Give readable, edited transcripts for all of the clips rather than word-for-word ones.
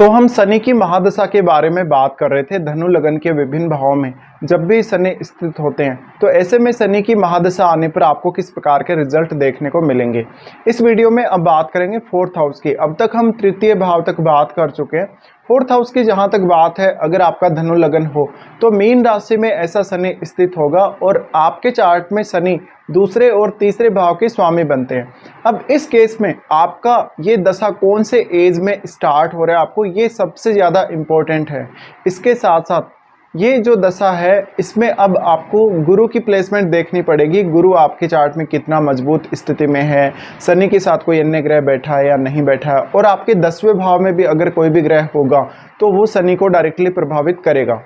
तो हम शनि की महादशा के बारे में बात कर रहे थे। धनु लगन के विभिन्न भावों में जब भी शनि स्थित होते हैं तो ऐसे में शनि की महादशा आने पर आपको किस प्रकार के रिजल्ट देखने को मिलेंगे। इस वीडियो में अब बात करेंगे फोर्थ हाउस की। अब तक हम तृतीय भाव तक बात कर चुके हैं। फोर्थ हाउस की जहां तक बात है, अगर आपका धनु लगन हो तो मीन राशि में ऐसा शनि स्थित होगा और आपके चार्ट में शनि दूसरे और तीसरे भाव के स्वामी बनते हैं। अब इस केस में आपका ये दशा कौन से एज में स्टार्ट हो रहा है, आपको ये सबसे ज़्यादा इम्पोर्टेंट है। इसके साथ साथ ये जो दशा है इसमें अब आपको गुरु की प्लेसमेंट देखनी पड़ेगी। गुरु आपके चार्ट में कितना मजबूत स्थिति में है, शनि के साथ कोई अन्य ग्रह बैठा है या नहीं बैठा है, और आपके 10वें भाव में भी अगर कोई भी ग्रह होगा तो वो शनि को डायरेक्टली प्रभावित करेगा।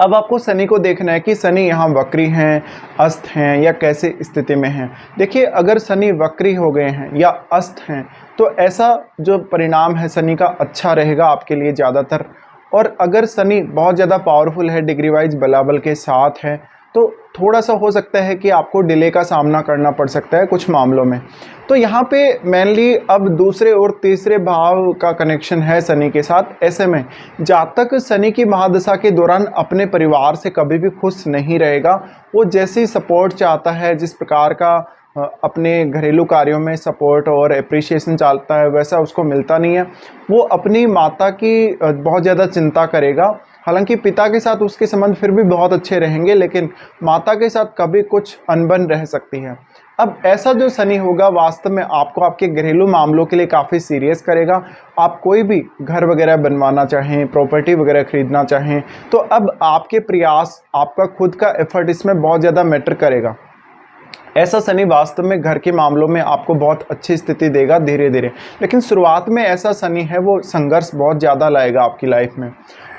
अब आपको शनि को देखना है कि शनि यहाँ वक्री हैं, अस्त हैं या कैसे स्थिति में हैं। देखिए, अगर शनि वक्री हो गए हैं या अस्त हैं तो ऐसा जो परिणाम है शनि का अच्छा रहेगा आपके लिए ज़्यादातर। और अगर शनि बहुत ज़्यादा पावरफुल है, डिग्री वाइज बलाबल के साथ है, तो थोड़ा सा हो सकता है कि आपको डिले का सामना करना पड़ सकता है कुछ मामलों में। तो यहाँ पे मेनली अब दूसरे और तीसरे भाव का कनेक्शन है शनि के साथ। ऐसे में जातक शनि की महादशा के दौरान अपने परिवार से कभी भी खुश नहीं रहेगा। वो जैसी सपोर्ट चाहता है, जिस प्रकार का अपने घरेलू कार्यों में सपोर्ट और एप्रिसिएशन चाहता है, वैसा उसको मिलता नहीं है। वो अपनी माता की बहुत ज़्यादा चिंता करेगा। हालांकि पिता के साथ उसके संबंध फिर भी बहुत अच्छे रहेंगे, लेकिन माता के साथ कभी कुछ अनबन रह सकती है। अब ऐसा जो शनि होगा वास्तव में आपको आपके घरेलू मामलों के लिए काफ़ी सीरियस करेगा। आप कोई भी घर वगैरह बनवाना चाहें, प्रॉपर्टी वगैरह खरीदना चाहें, तो अब आपके प्रयास, आपका खुद का एफर्ट इसमें बहुत ज़्यादा मैटर करेगा। ऐसा शनि वास्तव में घर के मामलों में आपको बहुत अच्छी स्थिति देगा धीरे धीरे, लेकिन शुरुआत में ऐसा शनि है वो संघर्ष बहुत ज़्यादा लाएगा आपकी लाइफ में।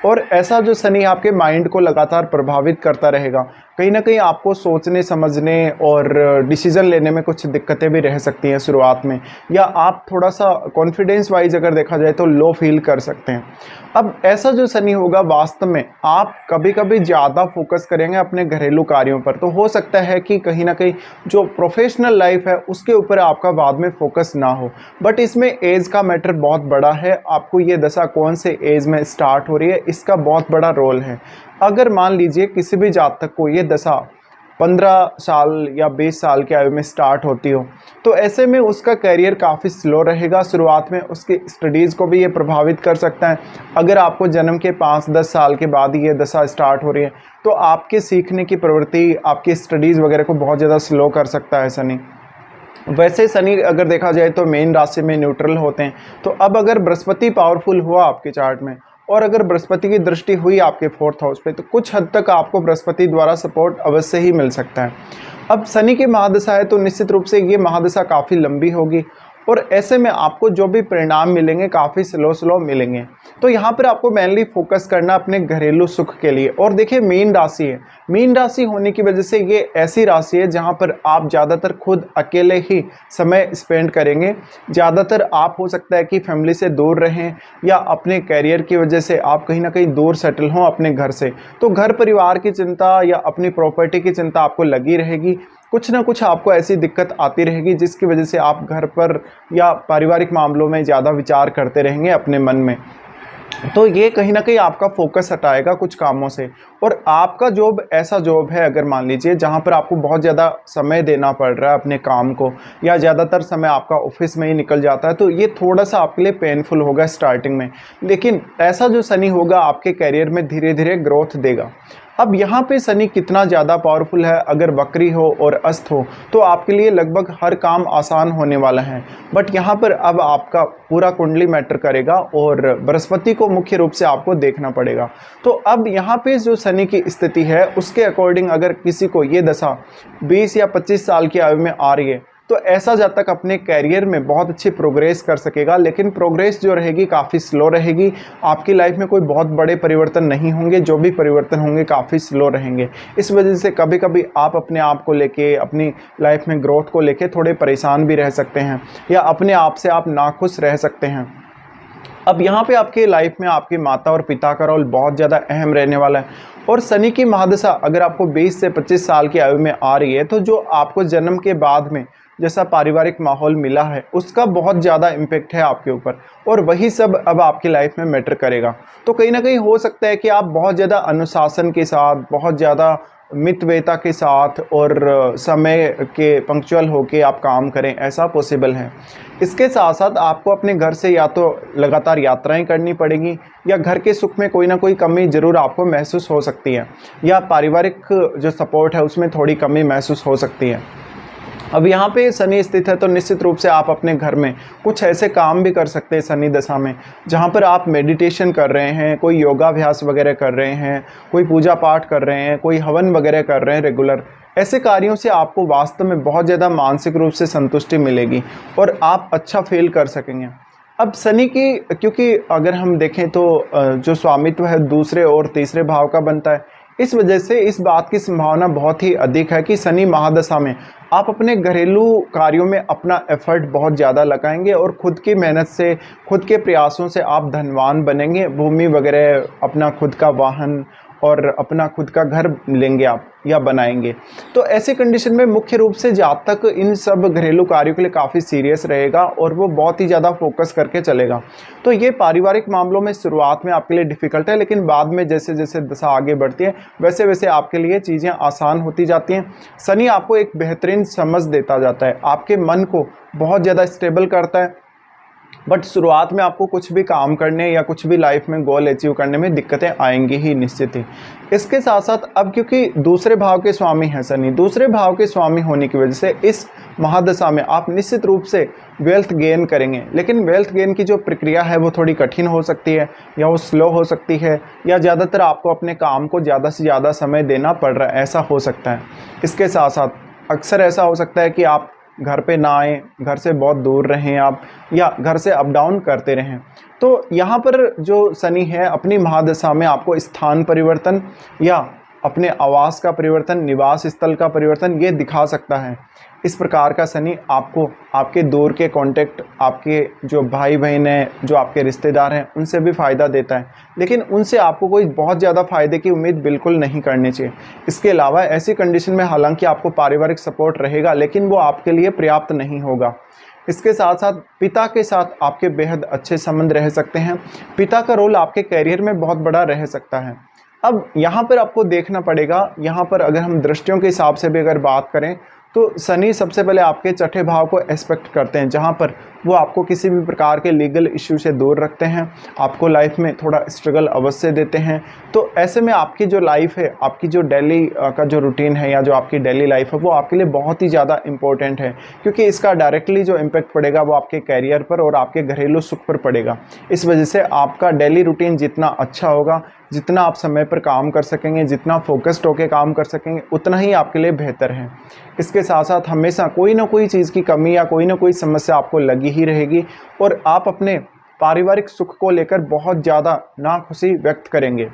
और ऐसा जो शनि आपके माइंड को लगातार प्रभावित करता रहेगा। कहीं ना कहीं आपको सोचने समझने और डिसीजन लेने में कुछ दिक्कतें भी रह सकती हैं शुरुआत में, या आप थोड़ा सा कॉन्फिडेंस वाइज अगर देखा जाए तो लो फील कर सकते हैं। अब ऐसा जो शनि होगा वास्तव में आप कभी कभी ज़्यादा फोकस करेंगे अपने घरेलू कार्यों पर, तो हो सकता है कि कहीं ना कहीं जो प्रोफेशनल लाइफ है उसके ऊपर आपका बाद में फोकस ना हो। बट इसमें एज का मैटर बहुत बड़ा है। आपको ये दशा कौन से एज में स्टार्ट हो रही है, इसका बहुत बड़ा रोल है। अगर मान लीजिए किसी भी जातक को ये दशा 15 साल या 20 साल की आयु में स्टार्ट होती हो, तो ऐसे में उसका करियर काफ़ी स्लो रहेगा शुरुआत में। उसकी स्टडीज़ को भी ये प्रभावित कर सकता है। अगर आपको जन्म के 5-10 साल के बाद ये दशा स्टार्ट हो रही है तो आपके सीखने की प्रवृत्ति, आपकी स्टडीज़ वगैरह को बहुत ज़्यादा स्लो कर सकता है शनि। वैसे शनि अगर देखा जाए तो मेन राशि में न्यूट्रल होते हैं। तो अब अगर बृहस्पति पावरफुल हुआ आपके चार्ट में और अगर बृहस्पति की दृष्टि हुई आपके फोर्थ हाउस पे, तो कुछ हद तक आपको बृहस्पति द्वारा सपोर्ट अवश्य ही मिल सकता है। अब शनि की महादशा है तो निश्चित रूप से ये महादशा काफ़ी लंबी होगी और ऐसे में आपको जो भी परिणाम मिलेंगे काफ़ी स्लो मिलेंगे। तो यहाँ पर आपको मेनली फोकस करना अपने घरेलू सुख के लिए। और देखिए, मीन राशि है, मीन राशि होने की वजह से ये ऐसी राशि है जहाँ पर आप ज़्यादातर खुद अकेले ही समय स्पेंड करेंगे। ज़्यादातर आप हो सकता है कि फैमिली से दूर रहें या अपने कैरियर की वजह से आप कहीं ना कहीं दूर सेटल हों अपने घर से। तो घर परिवार की चिंता या अपनी प्रॉपर्टी की चिंता आपको लगी रहेगी। कुछ ना कुछ आपको ऐसी दिक्कत आती रहेगी जिसकी वजह से आप घर पर या पारिवारिक मामलों में ज़्यादा विचार करते रहेंगे अपने मन में। तो ये कहीं ना कहीं आपका फोकस हटाएगा कुछ कामों से। और आपका जॉब ऐसा जॉब है, अगर मान लीजिए जहाँ पर आपको बहुत ज़्यादा समय देना पड़ रहा है अपने काम को, या ज़्यादातर समय आपका ऑफिस में ही निकल जाता है, तो ये थोड़ा सा आपके लिए पेनफुल होगा स्टार्टिंग में। लेकिन ऐसा जो शनि होगा आपके करियर में धीरे धीरे ग्रोथ देगा। अब यहाँ पे शनि कितना ज़्यादा पावरफुल है, अगर वक्री हो और अस्त हो तो आपके लिए लगभग हर काम आसान होने वाला है। बट यहाँ पर अब आपका पूरा कुंडली मैटर करेगा और बृहस्पति को मुख्य रूप से आपको देखना पड़ेगा। तो अब यहाँ पे जो शनि की स्थिति है उसके अकॉर्डिंग अगर किसी को ये दशा 20 या 25 साल की आयु में आ रही है तो ऐसा जातक अपने कैरियर में बहुत अच्छी प्रोग्रेस कर सकेगा। लेकिन प्रोग्रेस जो रहेगी काफ़ी स्लो रहेगी। आपकी लाइफ में कोई बहुत बड़े परिवर्तन नहीं होंगे, जो भी परिवर्तन होंगे काफ़ी स्लो रहेंगे। इस वजह से कभी कभी आप अपने आप को लेके, अपनी लाइफ में ग्रोथ को लेके थोड़े परेशान भी रह सकते हैं या अपने आप से आप नाखुश रह सकते हैं। अब यहाँ पे आपके लाइफ में आपके माता और पिता का रोल बहुत ज़्यादा अहम रहने वाला है। और शनि की महादशा अगर आपको 20 से 25 साल की आयु में आ रही है तो जो आपको जन्म के बाद में जैसा पारिवारिक माहौल मिला है उसका बहुत ज़्यादा इम्पेक्ट है आपके ऊपर, और वही सब अब आपकी लाइफ में मैटर करेगा। तो कहीं ना कहीं हो सकता है कि आप बहुत ज़्यादा अनुशासन के साथ, बहुत ज़्यादा मितव्ययता के साथ और समय के पंक्चुअल होके आप काम करें, ऐसा पॉसिबल है। इसके साथ साथ आपको अपने घर से या तो लगातार यात्राएं करनी पड़ेगी, या घर के सुख में कोई ना कोई कमी ज़रूर आपको महसूस हो सकती है, या पारिवारिक जो सपोर्ट है उसमें थोड़ी कमी महसूस हो सकती है। अब यहाँ पे शनि स्थित है तो निश्चित रूप से आप अपने घर में कुछ ऐसे काम भी कर सकते हैं शनि दशा में, जहाँ पर आप मेडिटेशन कर रहे हैं, कोई योगाभ्यास वगैरह कर रहे हैं, कोई पूजा पाठ कर रहे हैं, कोई हवन वगैरह कर रहे हैं रेगुलर। ऐसे कार्यों से आपको वास्तव में बहुत ज़्यादा मानसिक रूप से संतुष्टि मिलेगी और आप अच्छा फील कर सकेंगे। अब शनि की, क्योंकि अगर हम देखें तो जो स्वामित्व है दूसरे और तीसरे भाव का बनता है, इस वजह से इस बात की संभावना बहुत ही अधिक है कि शनि महादशा में आप अपने घरेलू कार्यों में अपना एफर्ट बहुत ज़्यादा लगाएंगे और खुद की मेहनत से, खुद के प्रयासों से आप धनवान बनेंगे। भूमि वगैरह, अपना खुद का वाहन और अपना खुद का घर लेंगे आप या बनाएंगे। तो ऐसी कंडीशन में मुख्य रूप से जातक इन सब घरेलू कार्यों के लिए काफ़ी सीरियस रहेगा और वो बहुत ही ज़्यादा फोकस करके चलेगा। तो ये पारिवारिक मामलों में शुरुआत में आपके लिए डिफ़िकल्ट है, लेकिन बाद में जैसे जैसे दशा आगे बढ़ती है वैसे वैसे आपके लिए चीज़ें आसान होती जाती हैं। शनि आपको एक बेहतरीन समझ देता जाता है, आपके मन को बहुत ज़्यादा स्टेबल करता है, बट शुरुआत में आपको कुछ भी काम करने या कुछ भी लाइफ में गोल अचीव करने में दिक्कतें आएंगी ही निश्चित ही। इसके साथ साथ अब क्योंकि दूसरे भाव के स्वामी हैं शनि, दूसरे भाव के स्वामी होने की वजह से इस महादशा में आप निश्चित रूप से वेल्थ गेन करेंगे, लेकिन वेल्थ गेन की जो प्रक्रिया है वो थोड़ी कठिन हो सकती है, या वो स्लो हो सकती है, या ज़्यादातर आपको अपने काम को ज़्यादा से ज़्यादा समय देना पड़ रहा है, ऐसा हो सकता है। इसके साथ साथ अक्सर ऐसा हो सकता है कि आप घर पे ना आएँ, घर से बहुत दूर रहें आप, या घर से अप डाउन करते रहें। तो यहाँ पर जो शनि है अपनी महादशा में आपको स्थान परिवर्तन या अपने आवास का परिवर्तन, निवास स्थल का परिवर्तन ये दिखा सकता है। इस प्रकार का शनि आपको आपके दूर के कांटेक्ट, आपके जो भाई बहन हैं, जो आपके रिश्तेदार हैं, उनसे भी फ़ायदा देता है, लेकिन उनसे आपको कोई बहुत ज़्यादा फ़ायदे की उम्मीद बिल्कुल नहीं करनी चाहिए। इसके अलावा ऐसी कंडीशन में हालांकि आपको पारिवारिक सपोर्ट रहेगा, लेकिन वो आपके लिए पर्याप्त नहीं होगा। इसके साथ साथ पिता के साथ आपके बेहद अच्छे संबंध रह सकते हैं। पिता का रोल आपके करियर में बहुत बड़ा रह सकता है। अब यहाँ पर आपको देखना पड़ेगा, यहाँ पर अगर हम दृष्टियों के हिसाब से भी अगर बात करें तो शनि सबसे पहले आपके छठे भाव को एस्पेक्ट करते हैं, जहाँ पर वो आपको किसी भी प्रकार के लीगल इश्यू से दूर रखते हैं, आपको लाइफ में थोड़ा स्ट्रगल अवश्य देते हैं। तो ऐसे में आपकी जो लाइफ है, आपकी जो डेली का जो रूटीन है या जो आपकी डेली लाइफ है वो आपके लिए बहुत ही ज़्यादा इंपॉर्टेंट है, क्योंकि इसका डायरेक्टली जो इम्पैक्ट पड़ेगा वो आपके कैरियर पर और आपके घरेलू सुख पर पड़ेगा। इस वजह से आपका डेली रूटीन जितना अच्छा होगा, जितना आप समय पर काम कर सकेंगे, जितना फोकस्ड होकर काम कर सकेंगे, उतना ही आपके लिए बेहतर है। इसके साथ साथ हमेशा कोई ना कोई चीज़ की कमी या कोई ना कोई समस्या आपको लगी ही रहेगी और आप अपने पारिवारिक सुख को लेकर बहुत ज़्यादा नाखुशी व्यक्त करेंगे।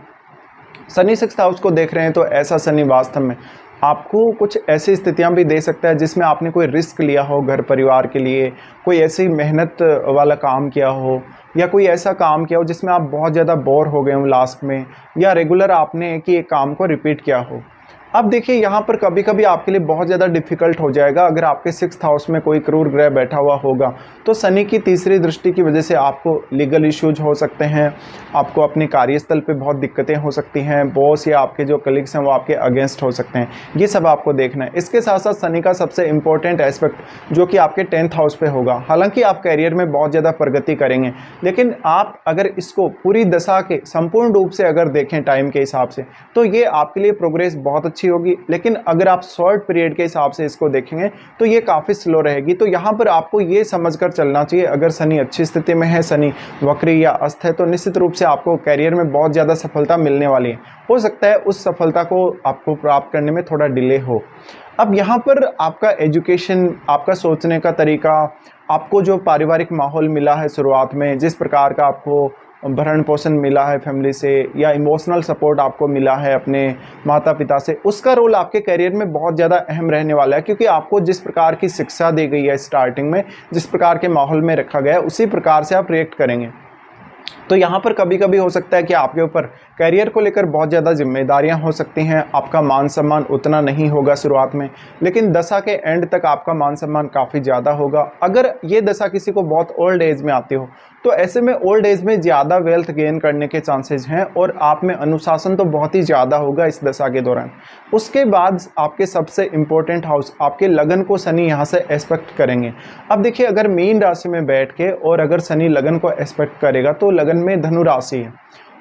शनि सिक्स्थ हाउस को देख रहे हैं तो ऐसा शनि वास्तव में आपको कुछ ऐसी स्थितियां भी दे सकता है जिसमें आपने कोई रिस्क लिया हो घर परिवार के लिए, कोई ऐसी मेहनत वाला काम किया हो, या कोई ऐसा काम किया हो जिसमें आप बहुत ज़्यादा बोर हो गए हो लास्ट में, या रेगुलर आपने एक ही एक काम को रिपीट किया हो। अब देखिए यहाँ पर कभी कभी आपके लिए बहुत ज़्यादा डिफिकल्ट हो जाएगा अगर आपके सिक्स्थ हाउस में कोई क्रूर ग्रह बैठा हुआ होगा। तो शनि की तीसरी दृष्टि की वजह से आपको लीगल इश्यूज हो सकते हैं, आपको अपने कार्यस्थल पे बहुत दिक्कतें हो सकती हैं, बॉस या आपके जो कलीग्स हैं वो आपके अगेंस्ट हो सकते हैं, ये सब आपको देखना है। इसके साथ साथ शनि का सबसे इंपॉर्टेंट एस्पेक्ट जो कि आपके 10th हाउस पे होगा। हालांकि आप कैरियर में बहुत ज़्यादा प्रगति करेंगे, लेकिन आप अगर इसको पूरी दशा के संपूर्ण रूप से अगर देखें टाइम के हिसाब से तो ये आपके लिए प्रोग्रेस बहुत अच्छी होगी, लेकिन अगर आप शॉर्ट पीरियड के हिसाब से इसको देखेंगे तो ये काफ़ी स्लो रहेगी। तो यहाँ पर आपको ये समझकर चलना चाहिए, अगर शनि अच्छी स्थिति में है, शनि वक्री या अस्त है, तो निश्चित रूप से आपको कैरियर में बहुत ज़्यादा सफलता मिलने वाली है। हो सकता है उस सफलता को आपको प्राप्त करने में थोड़ा डिले हो। अब यहाँ पर आपका एजुकेशन, आपका सोचने का तरीका, आपको जो पारिवारिक माहौल मिला है शुरुआत में, जिस प्रकार का आपको भरण पोषण मिला है फैमिली से, या इमोशनल सपोर्ट आपको मिला है अपने माता पिता से, उसका रोल आपके करियर में बहुत ज़्यादा अहम रहने वाला है। क्योंकि आपको जिस प्रकार की शिक्षा दी गई है स्टार्टिंग में, जिस प्रकार के माहौल में रखा गया है, उसी प्रकार से आप रिएक्ट करेंगे। तो यहाँ पर कभी कभी हो सकता है कि आपके ऊपर करियर को लेकर बहुत ज़्यादा जिम्मेदारियाँ हो सकती हैं। आपका मान सम्मान उतना नहीं होगा शुरुआत में, लेकिन दशा के एंड तक आपका मान सम्मान काफ़ी ज़्यादा होगा। अगर ये दशा किसी को बहुत ओल्ड एज में आती हो तो ऐसे में ओल्ड एज में ज़्यादा वेल्थ गेन करने के चांसेस हैं और आप में अनुशासन तो बहुत ही ज़्यादा होगा इस दशा के दौरान। उसके बाद आपके सबसे इम्पोर्टेंट हाउस, आपके लगन को शनि यहाँ से एस्पेक्ट करेंगे। अब देखिए, अगर मीन राशि में बैठ के और अगर शनि लगन को एस्पेक्ट करेगा तो लगन में धनु राशि है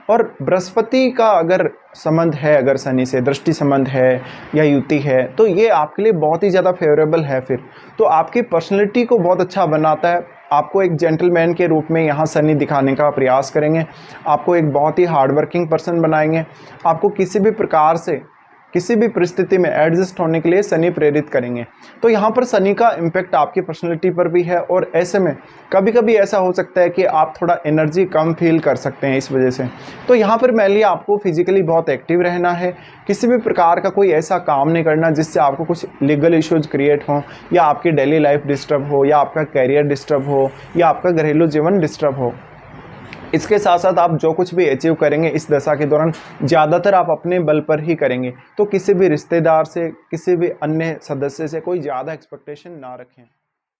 और बृहस्पति का अगर संबंध है, अगर शनि से दृष्टि संबंध है या युति है, तो ये आपके लिए बहुत ही ज़्यादा फेवरेबल है। फिर तो आपकी पर्सनैलिटी को बहुत अच्छा बनाता है। आपको एक जेंटलमैन के रूप में यहाँ शनि दिखाने का प्रयास करेंगे। आपको एक बहुत ही हार्डवर्किंग पर्सन बनाएंगे। आपको किसी भी प्रकार से किसी भी परिस्थिति में एडजस्ट होने के लिए शनि प्रेरित करेंगे। तो यहाँ पर शनि का इम्पैक्ट आपकी पर्सनैलिटी पर भी है और ऐसे में कभी कभी ऐसा हो सकता है कि आप थोड़ा एनर्जी कम फील कर सकते हैं इस वजह से। तो यहाँ पर मेनली आपको फिजिकली बहुत एक्टिव रहना है। किसी भी प्रकार का कोई ऐसा काम नहीं करना जिससे आपको कुछ लीगल इश्यूज क्रिएट हों या आपकी डेली लाइफ डिस्टर्ब हो या आपका करियर डिस्टर्ब हो या आपका घरेलू जीवन डिस्टर्ब हो। इसके साथ साथ आप जो कुछ भी अचीव करेंगे इस दशा के दौरान ज़्यादातर आप अपने बल पर ही करेंगे। तो किसी भी रिश्तेदार से, किसी भी अन्य सदस्य से कोई ज़्यादा एक्सपेक्टेशन ना रखें।